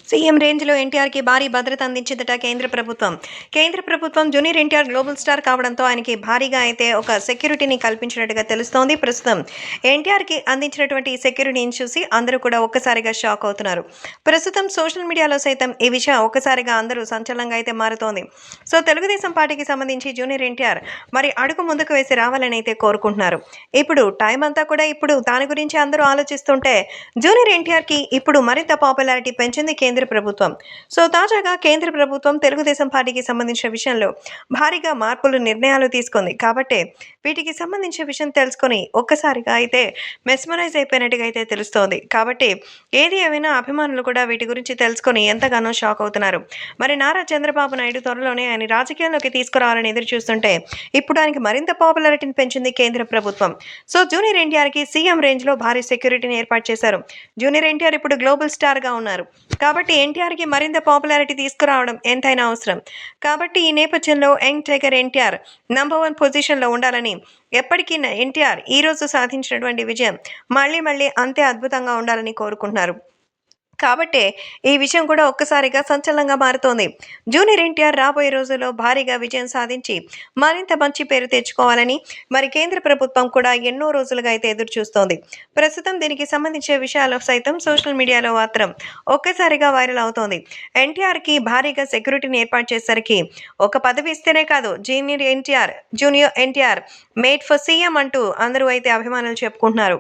CM రేంజ్లో ఎన్టీఆర్‌కి భారీ భద్రత అందించిందట కేంద్ర ప్రభుత్వం. కేంద్ర ప్రభుత్వం జూనియర్ ఎన్టీఆర్ గ్లోబల్ స్టార్ కావడంతో ఆయనకి భారీగా అయితే ఒక సెక్యూరిటీని కల్పించినట్టుగా తెలుస్తోంది. ప్రస్తుతం ఎన్టీఆర్‌కి అందించినటువంటి ఈ సెక్యూరిటీని చూసి అందరూ కూడా ఒక్కసారిగా షాక్ అవుతున్నారు. ప్రస్తుతం సోషల్ మీడియాలో సైతం ఈ విషయం ఒక్కసారిగా అందరూ సంచలనంగా అయితే మారుతోంది. సో తెలుగుదేశం పార్టీకి సంబంధించి జూనియర్ ఎన్టీఆర్ మరి అడుగు ముందుకు వేసి రావాలని అయితే కోరుకుంటున్నారు. ఇప్పుడు టైం అంతా కూడా ఇప్పుడు దాని గురించి అందరూ ఆలోచిస్తుంటే జూనియర్ ఎన్టీఆర్‌కి ఇప్పుడు మరింత పాపులారిటీ పెంచింది కేంద్ర ప్రభుత్వం. సో తాజాగా కేంద్ర ప్రభుత్వం తెలుగుదేశం పార్టీకి సంబంధించిన విషయంలో భారీగా నిర్ణయాలు తీసుకుంది. కాబట్టే వీటికి సంబంధించిన విషయం తెలుసుకొని ఒక్కసారిగా అయితే మెస్మరైజ్ అయిపోయినట్టుగా అయితే తెలుస్తోంది. కాబట్టి ఏది ఏమైనా అభిమానులు కూడా వీటి గురించి తెలుసుకొని ఎంతగానో షాక్ అవుతున్నారు. మరి నారా చంద్రబాబు నాయుడు త్వరలోనే ఆయన రాజకీయాల్లోకి తీసుకురావాలని ఎదురు చూస్తుంటే ఇప్పుడు ఆయనకి మరింత పాపులారిటీని పెంచింది కేంద్ర ప్రభుత్వం. సో జూనియర్ ఎన్టీఆర్‌కి సీఎం రేంజ్‌లో భారీ సెక్యూరిటీని ఏర్పాటు చేశారు. జూనియర్ ఎన్టీఆర్ ఇప్పుడు గ్లోబల్ స్టార్‌గా ఉన్నారు. కాబట్టి ఎన్టీఆర్‌కి మరింత పాపులారిటీ తీసుకురావడం ఎంతైనా అవసరం. కాబట్టి ఈ నేపథ్యంలో యంగ్ టైగర్ ఎన్టీఆర్ నంబర్ 1 పొజిషన్‌లో ఉండాలని ఎప్పటికీ ఎన్టీఆర్ ఈరోజు సాధించినటువంటి విజయం మళ్ళీ అంతే అద్భుతంగా ఉండాలని కోరుకుంటున్నారు. కాబట్టే ఈ విషయం కూడా ఒక్కసారిగా సంచలనంగా మారుతోంది. జూనియర్ ఎన్టీఆర్ రాబోయే రోజుల్లో భారీగా విజయం సాధించి మరింత మంచి పేరు తెచ్చుకోవాలని మరి కేంద్ర ప్రభుత్వం కూడా ఎన్నో రోజులుగా అయితే ఎదురు చూస్తోంది. ప్రస్తుతం దీనికి సంబంధించిన విషయాలు సైతం సోషల్ మీడియాలో మాత్రం ఒక్కసారిగా వైరల్ అవుతోంది. ఎన్టీఆర్‌కి భారీగా సెక్యూరిటీని ఏర్పాటు చేసేసరికి ఒక పదవి ఇస్తేనే కాదు junior NTR made for CM అంటూ అందరూ అయితే అభిమానులు చెప్పుకుంటున్నారు.